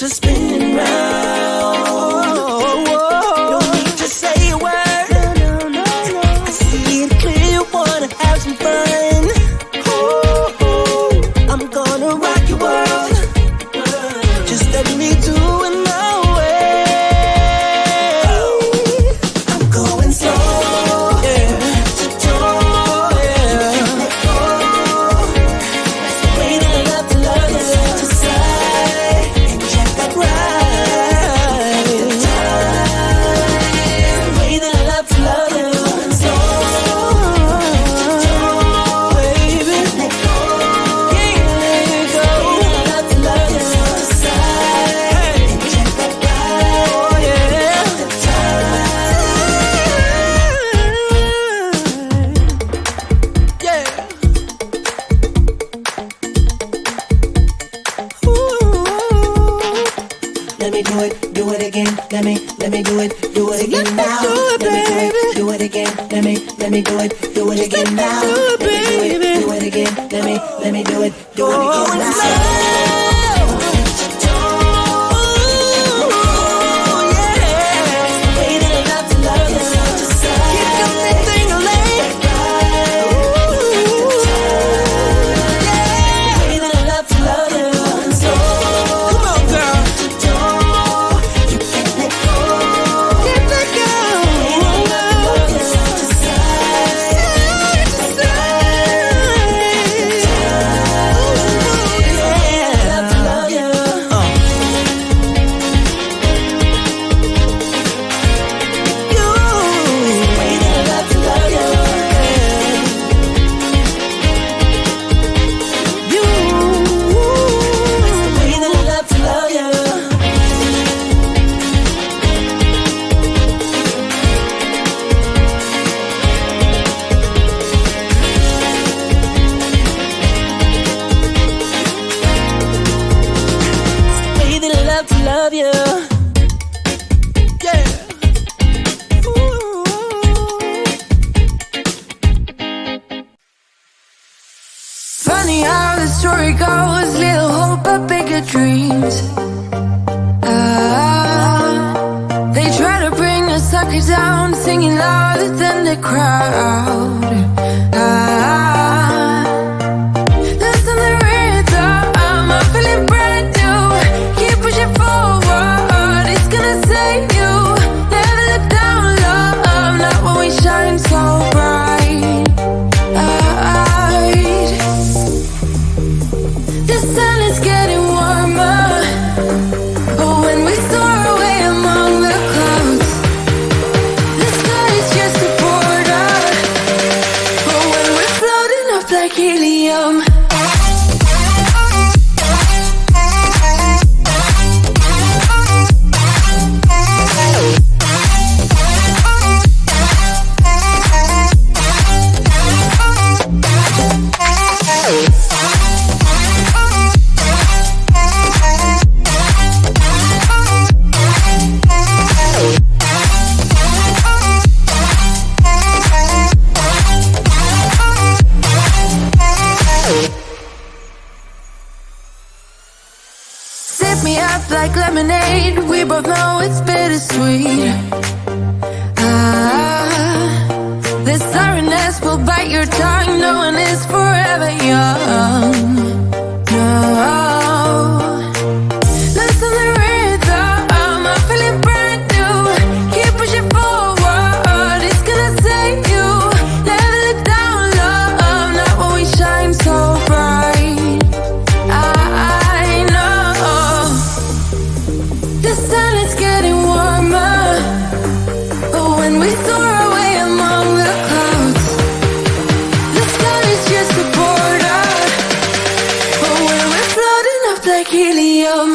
to spinning round. No need to say a word. I see it clear, you wanna have some fun. I'm gonna rock your world. Just let me do it my way. I'm going slow, yeah. To door, yeah. You can't let go. That's the way that I love to love you. Side to side, and check that right. The time, the way that I love to love you. Going slow, to door, baby. Let go, can't let go. The way that I love to love you. Side to side, and check that right. Oh yeah, the time, yeah. Let me do it again. Let me do it again now. Let me do it again. Let me do it again now. Let me do it again. Let me do it again love you. Yeah. Ooh. Funny how the story goes, little hope but bigger dreams. They try to bring the sucker down, singing louder than the crowd. Listen to the rhythm, I'm feeling brand new. Keep pushing forward, it's gonna save you. Never look down, love, not when we shine so bright. The sun is getting warmer, but when we soar away among the clouds, the sky is just a border. But when we're floating up like helium, sip me up like lemonade. We both know it's bittersweet. The sorrowness will bite your tongue. No one is forever young. No. Listen to the rhythm, I'm feeling brand new. Keep pushing forward, it's gonna save you. Never look down, love, not when we shine so bright. I know the sun is getting warmer, but when we soar away among the clouds, the sky is just a border. But when we're floating up like helium,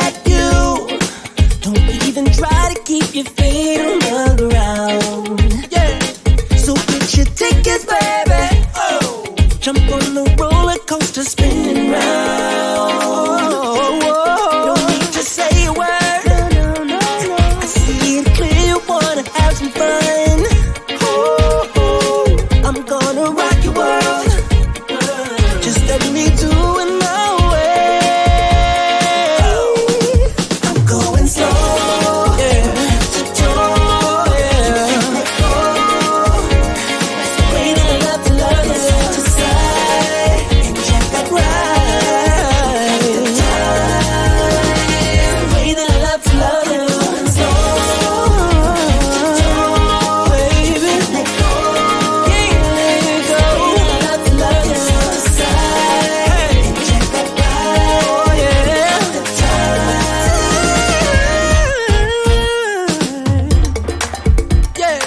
at you. Don't even try to keep your feet on the ground. Yeah. So get your tickets, baby. Oh. Jump on the roller coaster spinning round. No need to say a word. I see it clear, you wanna have some fun. Ooh, I'm gonna rock your world. Just let me do it my way. I'm going slow, yeah. That's the way that I love to love you. To side and check that right. The way that I love to love you. Baby, let go. Yeah, let go. I love to love you. To side and check that right. Oh yeah, the yeah.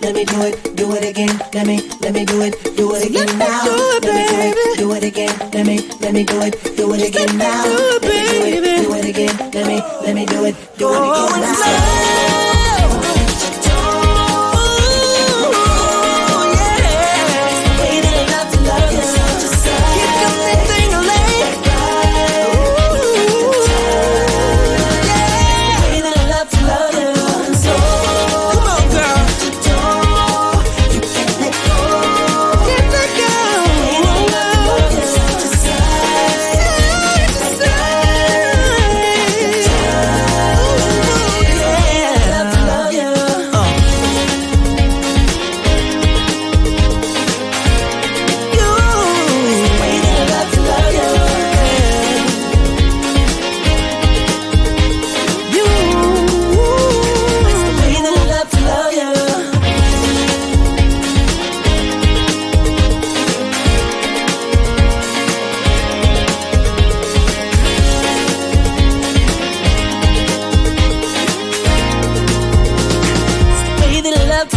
Let me do it again. Let me do it again now. Let me do it again. Let me do it again now. Let me do it again. Let me do it again now.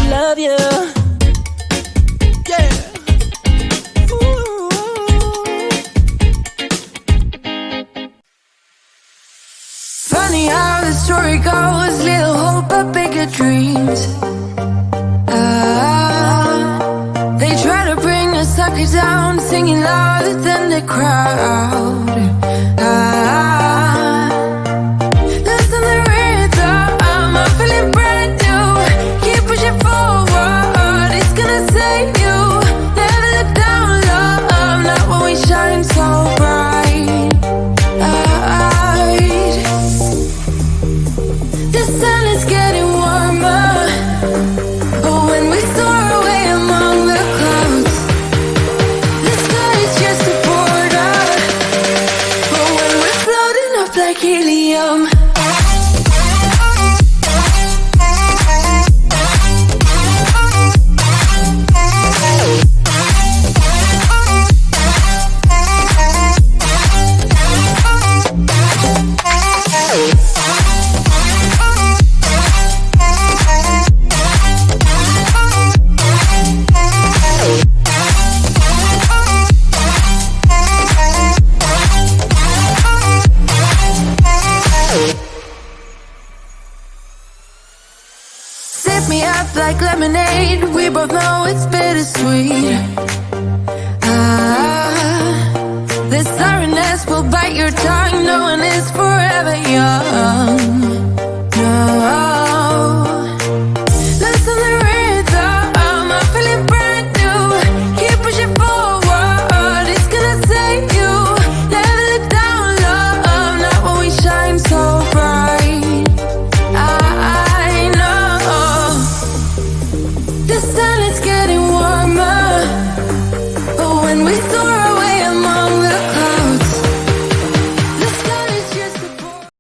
Love you. Yeah. Ooh. Funny how the story goes, little hope but bigger dreams. They try to bring a sucker down, singing louder than the crowd. Listen the rhythm, I'm feeling brand new. Keep pushing forward, it's gonna save you. Never look down, love, not when we shine so bright. The sun is getting warmer, but when we soar away among the clouds, the sky is just a border. But when we're floating up like helium, me up like lemonade. We both know it's bittersweet. This sorrowness will bite your tongue. No one is forever young. No. Listen the rhythm, I'm feeling brand new. Keep pushing forward, it's gonna save you. Never look down, love, not when we shine so bright. I know the sun is getting warmer, but when we soar